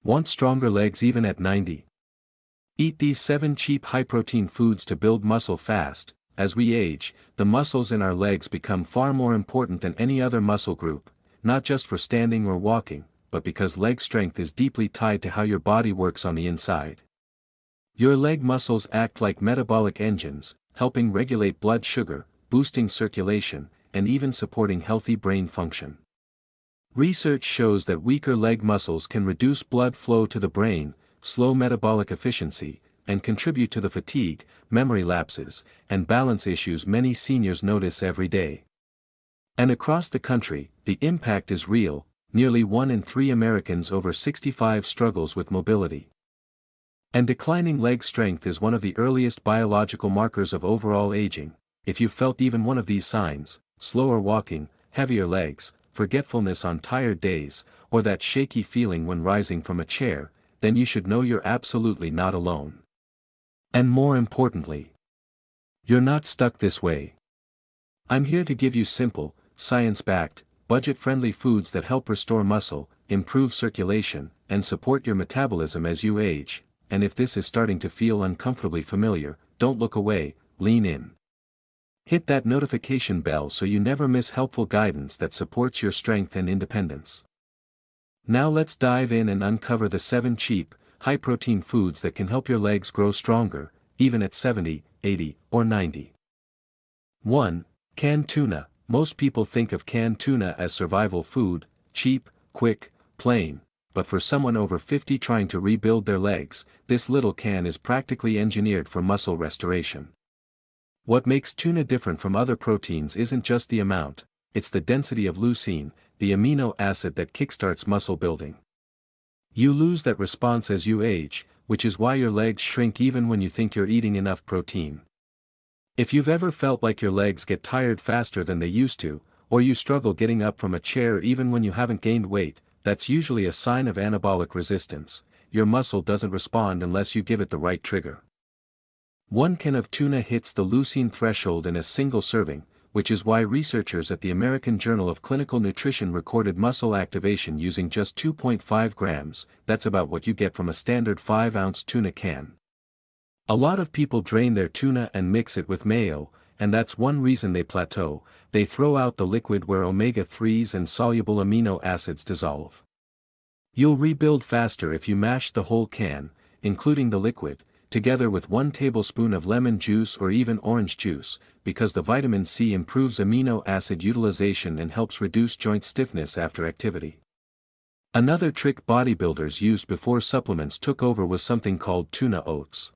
Want stronger legs even at 90? Eat these 7 cheap high-protein foods to build muscle fast. As we age, the muscles in our legs become far more important than any other muscle group, not just for standing or walking, but because leg strength is deeply tied to how your body works on the inside. Your leg muscles act like metabolic engines, helping regulate blood sugar, boosting circulation, and even supporting healthy brain function. Research shows that weaker leg muscles can reduce blood flow to the brain, slow metabolic efficiency, and contribute to the fatigue, memory lapses, and balance issues many seniors notice every day. And across the country, the impact is real. Nearly 1 in 3 Americans over 65 struggles with mobility. And declining leg strength is one of the earliest biological markers of overall aging. If you felt even one of these signs, slower walking, heavier legs, forgetfulness on tired days, or that shaky feeling when rising from a chair, then you should know you're absolutely not alone. And more importantly, you're not stuck this way. I'm here to give you simple, science-backed, budget-friendly foods that help restore muscle, improve circulation, and support your metabolism as you age. And if this is starting to feel uncomfortably familiar, don't look away, lean in. Hit that notification bell so you never miss helpful guidance that supports your strength and independence. Now let's dive in and uncover the 7 cheap, high-protein foods that can help your legs grow stronger, even at 70, 80, or 90. 1. Canned tuna. Most people think of canned tuna as survival food, cheap, quick, plain, but for someone over 50 trying to rebuild their legs, this little can is practically engineered for muscle restoration. What makes tuna different from other proteins isn't just the amount, it's the density of leucine, the amino acid that kickstarts muscle building. You lose that response as you age, which is why your legs shrink even when you think you're eating enough protein. If you've ever felt like your legs get tired faster than they used to, or you struggle getting up from a chair even when you haven't gained weight, that's usually a sign of anabolic resistance. Your muscle doesn't respond unless you give it the right trigger. 1 can of tuna hits the leucine threshold in a single serving, which is why researchers at the American Journal of Clinical Nutrition recorded muscle activation using just 2.5 grams. That's about what you get from a standard 5-ounce tuna can. A lot of people drain their tuna and mix it with mayo, and that's one reason they plateau. They throw out the liquid where omega-3s and soluble amino acids dissolve. You'll rebuild faster if you mash the whole can, including the liquid, together with 1 tablespoon of lemon juice or even orange juice, because the vitamin C improves amino acid utilization and helps reduce joint stiffness after activity. Another trick bodybuilders used before supplements took over was something called tuna oats.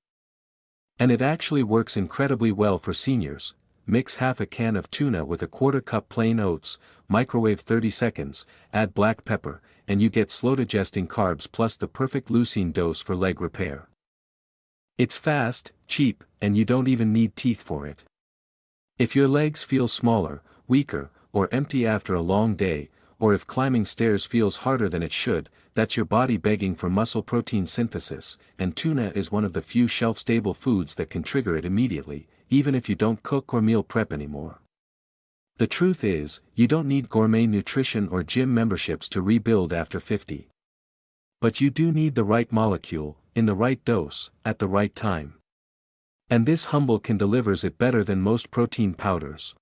And it actually works incredibly well for seniors. Mix half a can of tuna with a 1/4 cup plain oats, microwave 30 seconds, add black pepper, and you get slow-digesting carbs plus the perfect leucine dose for leg repair. It's fast, cheap, and you don't even need teeth for it. If your legs feel smaller, weaker, or empty after a long day, or if climbing stairs feels harder than it should, that's your body begging for muscle protein synthesis, and tuna is one of the few shelf-stable foods that can trigger it immediately, even if you don't cook or meal prep anymore. The truth is, you don't need gourmet nutrition or gym memberships to rebuild after 50. But you do need the right molecule, in the right dose, at the right time. And this humble can delivers it better than most protein powders.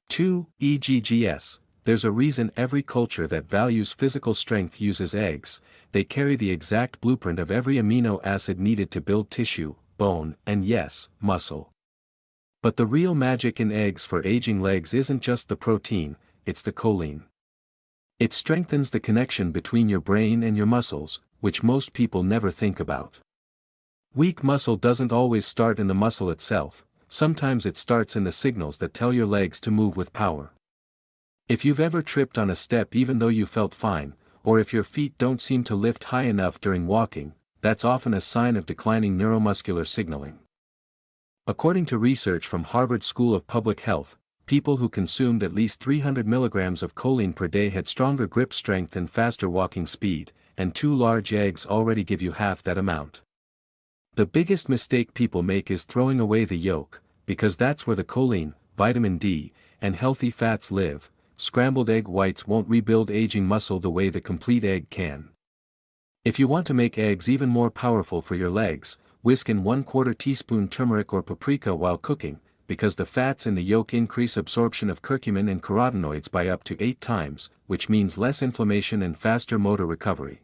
2. EGGS. There's a reason every culture that values physical strength uses eggs. They carry the exact blueprint of every amino acid needed to build tissue, bone, and yes, muscle. But the real magic in eggs for aging legs isn't just the protein, it's the choline. It strengthens the connection between your brain and your muscles, which most people never think about. Weak muscle doesn't always start in the muscle itself, sometimes it starts in the signals that tell your legs to move with power. If you've ever tripped on a step even though you felt fine, or if your feet don't seem to lift high enough during walking, that's often a sign of declining neuromuscular signaling. According to research from Harvard School of Public Health, people who consumed at least 300 milligrams of choline per day had stronger grip strength and faster walking speed, and 2 large eggs already give you half that amount. The biggest mistake people make is throwing away the yolk, because that's where the choline, vitamin D, and healthy fats live. Scrambled egg whites won't rebuild aging muscle the way the complete egg can. If you want to make eggs even more powerful for your legs, whisk in 1/4 teaspoon turmeric or paprika while cooking, because the fats in the yolk increase absorption of curcumin and carotenoids by up to 8 times, which means less inflammation and faster motor recovery.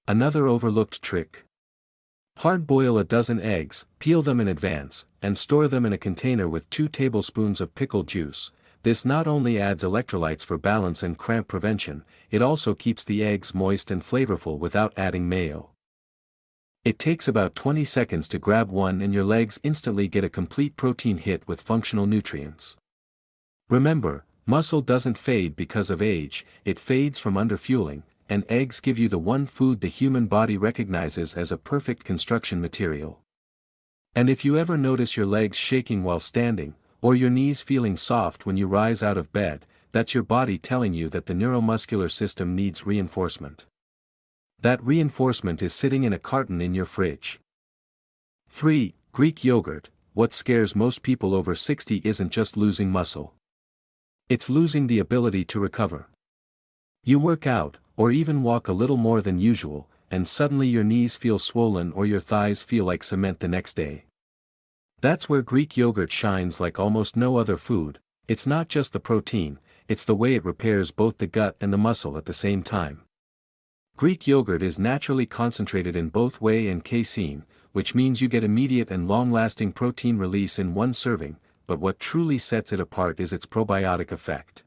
Another overlooked trick. Hard-boil a dozen eggs, peel them in advance, and store them in a container with 2 tablespoons of pickle juice. This not only adds electrolytes for balance and cramp prevention, it also keeps the eggs moist and flavorful without adding mayo. It takes about 20 seconds to grab one and your legs instantly get a complete protein hit with functional nutrients. Remember, muscle doesn't fade because of age, it fades from underfueling, and eggs give you the one food the human body recognizes as a perfect construction material. And if you ever notice your legs shaking while standing, or your knees feeling soft when you rise out of bed, that's your body telling you that the neuromuscular system needs reinforcement. That reinforcement is sitting in a carton in your fridge. 3. Greek yogurt. What scares most people over 60 isn't just losing muscle. It's losing the ability to recover. You work out, or even walk a little more than usual, and suddenly your knees feel swollen or your thighs feel like cement the next day. That's where Greek yogurt shines like almost no other food. It's not just the protein, it's the way it repairs both the gut and the muscle at the same time. Greek yogurt is naturally concentrated in both whey and casein, which means you get immediate and long-lasting protein release in one serving, but what truly sets it apart is its probiotic effect.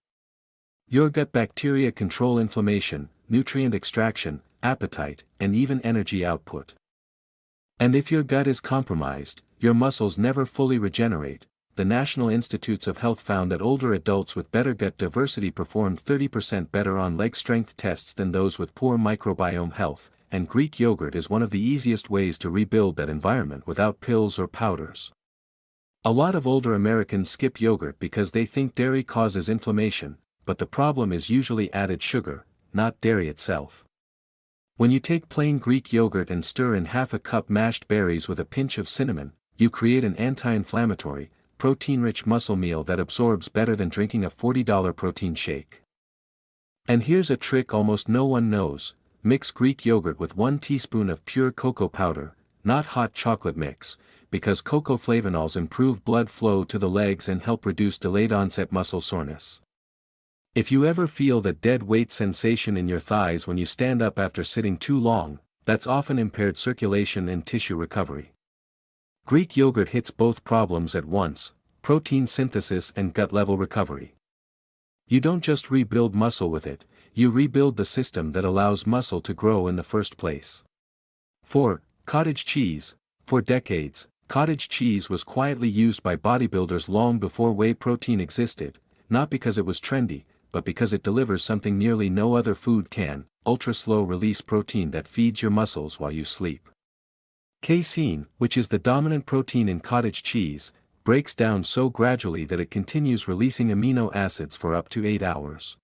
Your gut bacteria control inflammation, nutrient extraction, appetite, and even energy output. And if your gut is compromised, your muscles never fully regenerate. The National Institutes of Health found that older adults with better gut diversity performed 30% better on leg strength tests than those with poor microbiome health, and Greek yogurt is one of the easiest ways to rebuild that environment without pills or powders. A lot of older Americans skip yogurt because they think dairy causes inflammation, but the problem is usually added sugar, not dairy itself. When you take plain Greek yogurt and stir in half a cup mashed berries with a pinch of cinnamon, you create an anti-inflammatory, protein-rich muscle meal that absorbs better than drinking a $40 protein shake. And here's a trick almost no one knows: mix Greek yogurt with 1 teaspoon of pure cocoa powder, not hot chocolate mix, because cocoa flavonols improve blood flow to the legs and help reduce delayed onset muscle soreness. If you ever feel that dead weight sensation in your thighs when you stand up after sitting too long, that's often impaired circulation and tissue recovery. Greek yogurt hits both problems at once: protein synthesis and gut-level recovery. You don't just rebuild muscle with it, you rebuild the system that allows muscle to grow in the first place. 4. Cottage cheese. For decades, cottage cheese was quietly used by bodybuilders long before whey protein existed, not because it was trendy, but because it delivers something nearly no other food can: ultra-slow-release protein that feeds your muscles while you sleep. Casein, which is the dominant protein in cottage cheese, breaks down so gradually that it continues releasing amino acids for up to 8 hours.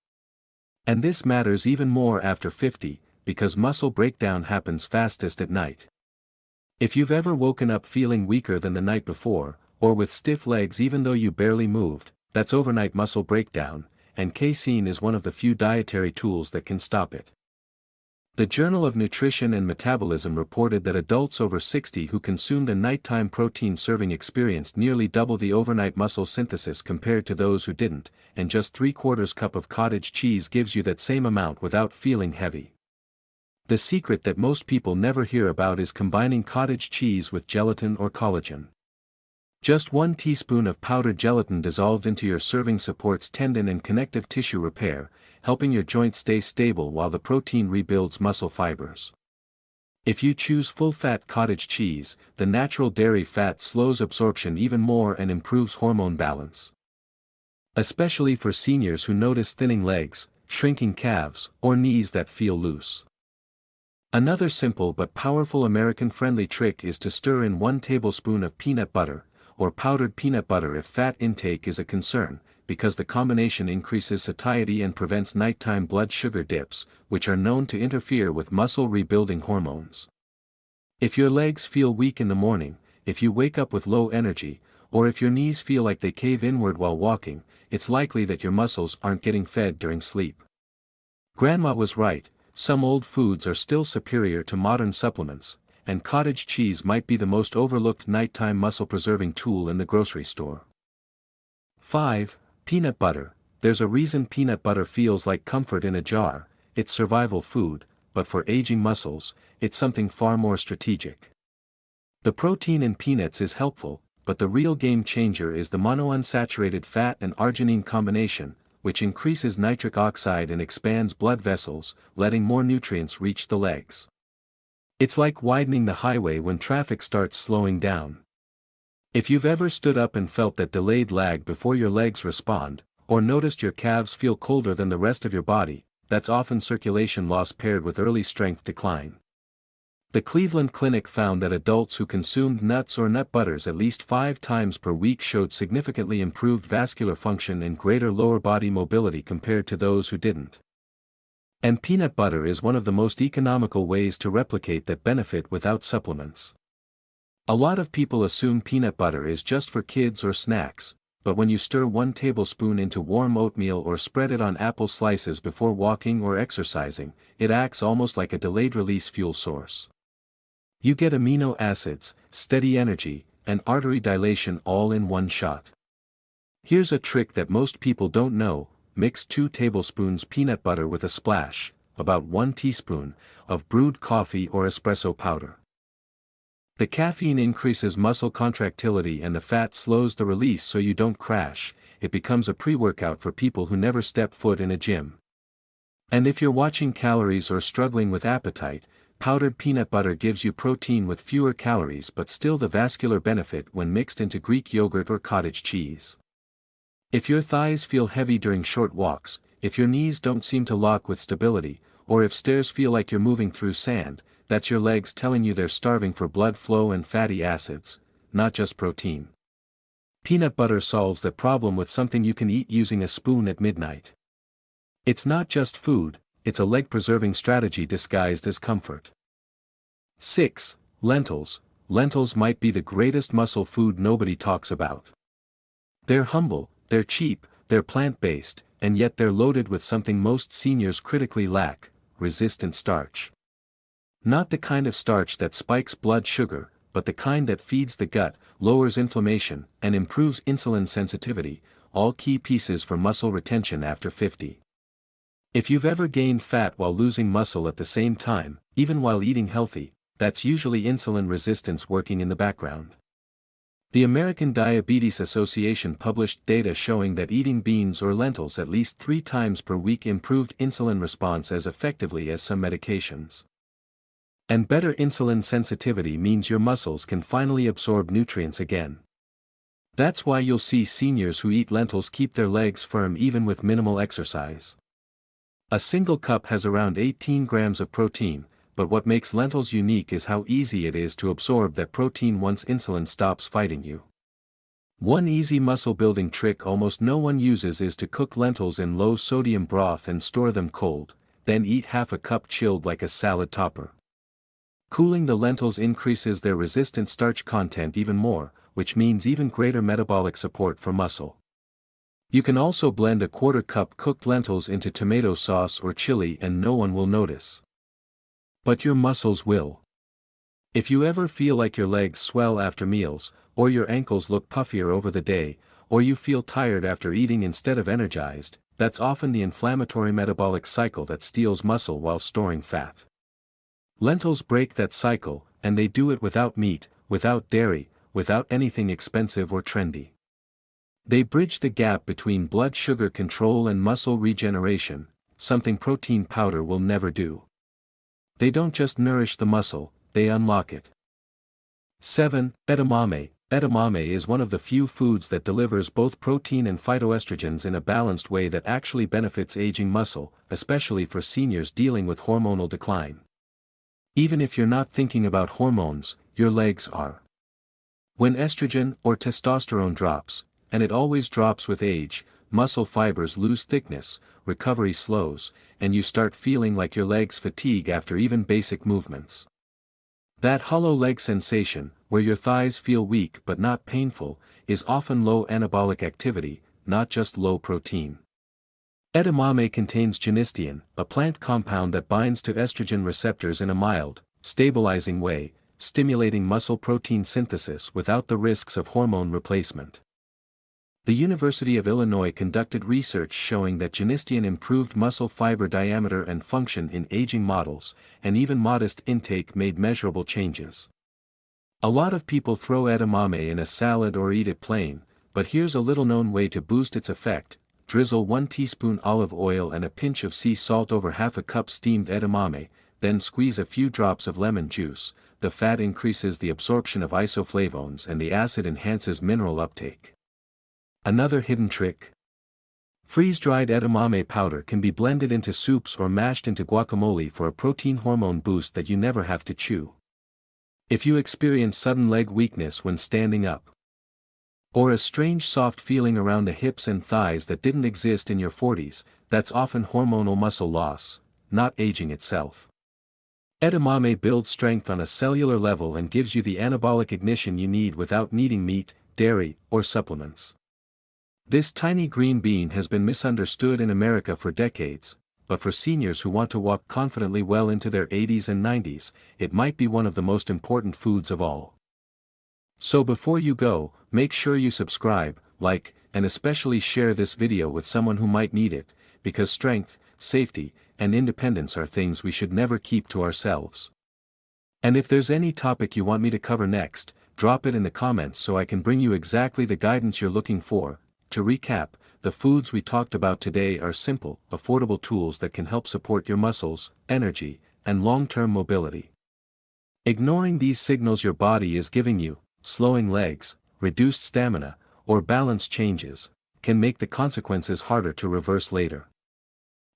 And this matters even more after 50, because muscle breakdown happens fastest at night. If you've ever woken up feeling weaker than the night before, or with stiff legs even though you barely moved, that's overnight muscle breakdown, and casein is one of the few dietary tools that can stop it. The Journal of Nutrition and Metabolism reported that adults over 60 who consumed a nighttime protein serving experienced nearly double the overnight muscle synthesis compared to those who didn't, and just 3/4 cup of cottage cheese gives you that same amount without feeling heavy. The secret that most people never hear about is combining cottage cheese with gelatin or collagen. Just 1 teaspoon of powdered gelatin dissolved into your serving supports tendon and connective tissue repair, helping your joints stay stable while the protein rebuilds muscle fibers. If you choose full-fat cottage cheese, the natural dairy fat slows absorption even more and improves hormone balance. Especially for seniors who notice thinning legs, shrinking calves, or knees that feel loose. Another simple but powerful American-friendly trick is to stir in 1 tablespoon of peanut butter, or powdered peanut butter if fat intake is a concern, because the combination increases satiety and prevents nighttime blood sugar dips, which are known to interfere with muscle rebuilding hormones. If your legs feel weak in the morning, if you wake up with low energy, or if your knees feel like they cave inward while walking, it's likely that your muscles aren't getting fed during sleep. Grandma was right: some old foods are still superior to modern supplements, and cottage cheese might be the most overlooked nighttime muscle-preserving tool in the grocery store. 5. Peanut butter. There's a reason peanut butter feels like comfort in a jar. It's survival food, but for aging muscles, it's something far more strategic. The protein in peanuts is helpful, but the real game changer is the monounsaturated fat and arginine combination, which increases nitric oxide and expands blood vessels, letting more nutrients reach the legs. It's like widening the highway when traffic starts slowing down. If you've ever stood up and felt that delayed lag before your legs respond, or noticed your calves feel colder than the rest of your body, that's often circulation loss paired with early strength decline. The Cleveland Clinic found that adults who consumed nuts or nut butters at least 5 times per week showed significantly improved vascular function and greater lower body mobility compared to those who didn't. And peanut butter is one of the most economical ways to replicate that benefit without supplements. A lot of people assume peanut butter is just for kids or snacks, but when you stir 1 tablespoon into warm oatmeal or spread it on apple slices before walking or exercising, it acts almost like a delayed-release fuel source. You get amino acids, steady energy, and artery dilation all in one shot. Here's a trick that most people don't know: mix 2 tablespoons peanut butter with a splash, about 1 teaspoon, of brewed coffee or espresso powder. The caffeine increases muscle contractility and the fat slows the release so you don't crash. It becomes a pre-workout for people who never step foot in a gym. And if you're watching calories or struggling with appetite, powdered peanut butter gives you protein with fewer calories but still the vascular benefit when mixed into Greek yogurt or cottage cheese. If your thighs feel heavy during short walks, if your knees don't seem to lock with stability, or if stairs feel like you're moving through sand, that's your legs telling you they're starving for blood flow and fatty acids, not just protein. Peanut butter solves that problem with something you can eat using a spoon at midnight. It's not just food, it's a leg-preserving strategy disguised as comfort. 6. Lentils. Lentils might be the greatest muscle food nobody talks about. They're humble, they're cheap, they're plant-based, and yet they're loaded with something most seniors critically lack: resistant starch. Not the kind of starch that spikes blood sugar, but the kind that feeds the gut, lowers inflammation, and improves insulin sensitivity, all key pieces for muscle retention after 50. If you've ever gained fat while losing muscle at the same time, even while eating healthy, that's usually insulin resistance working in the background. The American Diabetes Association published data showing that eating beans or lentils at least 3 times per week improved insulin response as effectively as some medications. And better insulin sensitivity means your muscles can finally absorb nutrients again. That's why you'll see seniors who eat lentils keep their legs firm even with minimal exercise. A single cup has around 18 grams of protein, but what makes lentils unique is how easy it is to absorb that protein once insulin stops fighting you. One easy muscle-building trick almost no one uses is to cook lentils in low-sodium broth and store them cold, then eat half a cup chilled like a salad topper. Cooling the lentils increases their resistant starch content even more, which means even greater metabolic support for muscle. You can also blend a 1/4 cup cooked lentils into tomato sauce or chili and no one will notice. But your muscles will. If you ever feel like your legs swell after meals, or your ankles look puffier over the day, or you feel tired after eating instead of energized, that's often the inflammatory metabolic cycle that steals muscle while storing fat. Lentils break that cycle, and they do it without meat, without dairy, without anything expensive or trendy. They bridge the gap between blood sugar control and muscle regeneration, something protein powder will never do. They don't just nourish the muscle, they unlock it. 7. Edamame. Edamame is one of the few foods that delivers both protein and phytoestrogens in a balanced way that actually benefits aging muscle, especially for seniors dealing with hormonal decline. Even if you're not thinking about hormones, your legs are. When estrogen or testosterone drops, and it always drops with age, muscle fibers lose thickness, recovery slows, and you start feeling like your legs fatigue after even basic movements. That hollow leg sensation, where your thighs feel weak but not painful, is often low anabolic activity, not just low protein. Edamame contains genistein, a plant compound that binds to estrogen receptors in a mild, stabilizing way, stimulating muscle protein synthesis without the risks of hormone replacement. The University of Illinois conducted research showing that genistein improved muscle fiber diameter and function in aging models, and even modest intake made measurable changes. A lot of people throw edamame in a salad or eat it plain, but here's a little-known way to boost its effect. Drizzle 1 teaspoon olive oil and a pinch of sea salt over half a cup steamed edamame, then squeeze a few drops of lemon juice. The fat increases the absorption of isoflavones and the acid enhances mineral uptake. Another hidden trick. Freeze-dried edamame powder can be blended into soups or mashed into guacamole for a protein hormone boost that you never have to chew. If you experience sudden leg weakness when standing up, or a strange soft feeling around the hips and thighs that didn't exist in your 40s, that's often hormonal muscle loss, not aging itself. Edamame builds strength on a cellular level and gives you the anabolic ignition you need without needing meat, dairy, or supplements. This tiny green bean has been misunderstood in America for decades, but for seniors who want to walk confidently well into their 80s and 90s, it might be one of the most important foods of all. So before you go, make sure you subscribe, like, and especially share this video with someone who might need it, because strength, safety, and independence are things we should never keep to ourselves. And if there's any topic you want me to cover next, drop it in the comments so I can bring you exactly the guidance you're looking for. To recap, the foods we talked about today are simple, affordable tools that can help support your muscles, energy, and long-term mobility. Ignoring these signals your body is giving you, slowing legs, reduced stamina, or balance changes, can make the consequences harder to reverse later.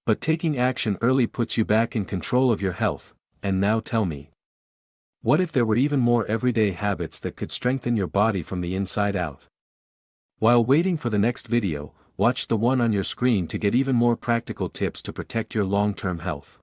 But taking action early puts you back in control of your health. And now tell me, what if there were even more everyday habits that could strengthen your body from the inside out? While waiting for the next video, watch the one on your screen to get even more practical tips to protect your long-term health.